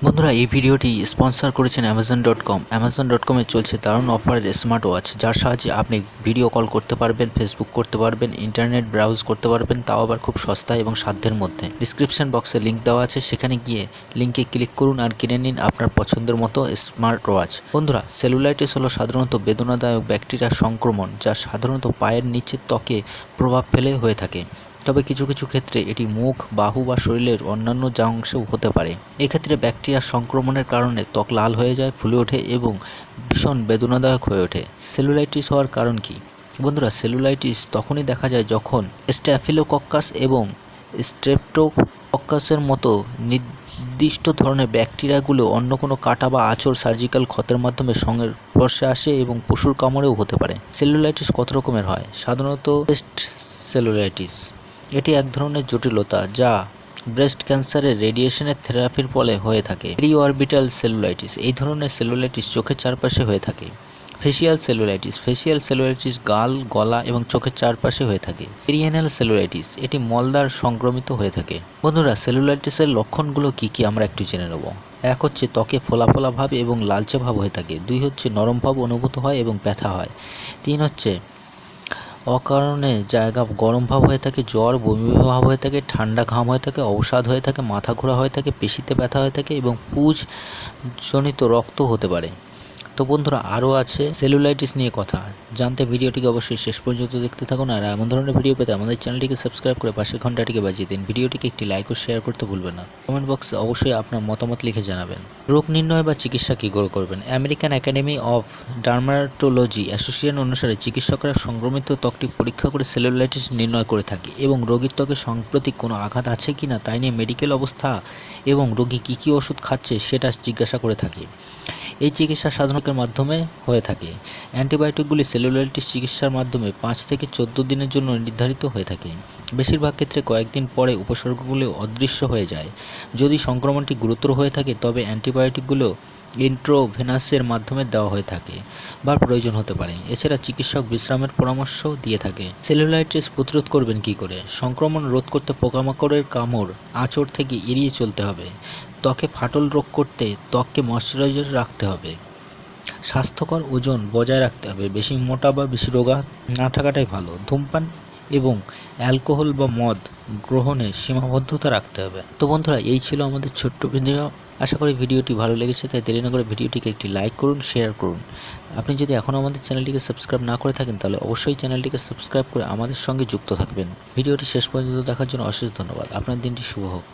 বন্ধুরা এই ভিডিওটি স্পন্সর করেছেন amazon.com। amazon.com-এ চলছে দারুণ অফারের স্মার্ট ওয়াচ, যার সাহায্যে আপনি ভিডিও কল করতে পারবেন, ফেসবুক করতে পারবেন, ইন্টারনেট ব্রাউজ করতে পারবেন, তাও আবার খুব সস্তায় এবং সাধ্যের মধ্যে। ডিসক্রিপশন বক্সে লিঙ্ক দেওয়া আছে, সেখানে গিয়ে লিঙ্কে ক্লিক করুন আর কিনে নিন আপনার পছন্দের মতো স্মার্ট ওয়াচ। বন্ধুরা, সেলুলাইটিস হলো সাধারণত বেদনাদায়ক ব্যাকটেরিয়ার সংক্রমণ, যা সাধারণত পায়ের নিচের ত্বকে প্রভাব ফেলে হয়ে থাকে। তবে কিছু কিছু ক্ষেত্রে এটি মুখ, বাহু বা শরীরের অন্যান্য অংশেও হতে পারে। এক্ষেত্রে ব্যাকটেরিয়ার সংক্রমণের কারণে ত্বক লাল হয়ে যায়, ফুলে ওঠে এবং ভীষণ বেদনাদায়ক হয়ে ওঠে। সেলুলাইটিস হওয়ার কারণ কি? বন্ধুরা, সেলুলাইটিস তখনই দেখা যায় যখন স্ট্যাফিলোকক্কাস এবং স্ট্রেপ্টোকক্কাসের মতো নির্দিষ্ট ধরনের ব্যাকটেরিয়াগুলো অন্য কোনো কাটা বা আঁচড়, সার্জিক্যাল ক্ষতের মাধ্যমে সংস্পর্শে আসে এবং পশুর কামড়েও হতে পারে। সেলুলাইটিস কত রকমের হয়? সাধারণত ব্রেস্ট সেলুলাইটিস, এটি এক ধরনের জটিলতা যা ব্রেস্ট ক্যান্সারের রেডিয়েশনের থেরাপির ফলে হয়ে থাকে। পেরিঅরবিটাল সেলুলাইটিস, এই ধরনের সেলুলাইটিস চোখের চারপাশে হয়ে থাকে। ফেসিয়াল সেলুলাইটিস গাল, গলা এবং চোখের চারপাশে হয়ে থাকে। পেরিয়ানাল সেলুলাইটিস, এটি মলদ্বার সংক্রমিত হয়ে থাকে। বন্ধুরা, সেলুলাইটিসের লক্ষণগুলো কি কি আমরা একটু জেনে নেব। এক হচ্ছে ত্বকে ফোলা ফোলা ভাব এবং লালচে ভাব হয়ে থাকে। দুই হচ্ছে নরম ভাব অনুভূত হয় এবং ব্যথা হয়। তিন হচ্ছে অকারণে জায়গা গরম ভাব হয়ে থাকে, জ্বর, বমি ভাব হয়ে থাকে, ঠান্ডা ঘাম হয়ে থাকে, অবসাদ হয়ে থাকে, মাথা ঘোরা হয়ে থাকে, পেশিতে ব্যথা হয়ে থাকে এবং পুঁজজনিত রক্ত হতে পারে। তো বন্ধুরা, আরও আছে সেলুলাইটিস নিয়ে কথা জানতে ভিডিওটিকে অবশ্যই শেষ পর্যন্ত দেখতে থাকুন। আর এমন ধরনের ভিডিও পেতে আমাদের চ্যানেলটিকে সাবস্ক্রাইব করে পাশের ঘন্টাটিকে বাজিয়ে দিন। ভিডিওটিকে একটি লাইক ও শেয়ার করতে ভুলবেন না। কমেন্ট বক্সে অবশ্যই আপনার মতামত লিখে জানাবেন। রোগ নির্ণয় বা চিকিৎসা কী করে করবেন? American academy of dermatology association অনুসারে চিকিৎসকরা সংক্রমিত ত্বকটি পরীক্ষা করে সেলুলাইটিস নির্ণয় করে থাকে এবং রোগীর ত্বকে সাম্প্রতিক কোনো আঘাত আছে কি না তাই নিয়ে মেডিকেল অবস্থা এবং রোগী কী কী ওষুধ খাচ্ছে সেটা জিজ্ঞাসা করে থাকে। এই চিকিৎসা সাধারণের মাধ্যমে হয়ে থাকে। অ্যান্টিবায়োটিকগুলি সেলুলাইটিস চিকিৎসার মাধ্যমে 5 থেকে 14 দিনের জন্য নির্ধারিত হয়ে থাকে। বেশিরভাগ ক্ষেত্রে কয়েকদিন পরে উপসর্গগুলো অদৃশ্য হয়ে যায়। যদি সংক্রমণটি গুরুতর হয়ে থাকে তবে অ্যান্টিবায়োটিকগুলো ইন্ট্রোভেনাসের মাধ্যমে দেওয়া হয়ে থাকে বা প্রয়োজন হতে পারে। এছাড়া চিকিৎসক বিশ্রামের পরামর্শ দিয়ে থাকে। সেলুলাইটিস প্রতিরোধ করবেন কী করে? সংক্রমণ রোধ করতে পোকামাকড়ের কামড়, আঁচড় থেকে এড়িয়ে চলতে হবে। ত্বকে ফাটল রোধ করতে ত্বককে ময়শ্চারাইজার রাখতে হবে। স্বাস্থ্যকর ওজন বজায় রাখতে হবে। বেশি মোটা বা বেশি রোগা না থাকাটাই ভালো। ধূমপান এবং অ্যালকোহল বা মদ গ্রহণে সীমাবদ্ধতা রাখতে হবে। তো বন্ধুরা, এই ছিল আমাদের ছোট্ট ভিডিও। আশা করি ভিডিওটি ভালো লেগেছে, তাই দেরি না করে ভিডিওটিকে একটি লাইক করুন, শেয়ার করুন। আপনি যদি এখনও আমাদের চ্যানেলটিকে সাবস্ক্রাইব না করে থাকেন তাহলে অবশ্যই চ্যানেলটিকে সাবস্ক্রাইব করে আমাদের সঙ্গে যুক্ত থাকবেন। ভিডিওটি শেষ পর্যন্ত দেখার জন্য অশেষ ধন্যবাদ। আপনার দিনটি শুভ হোক।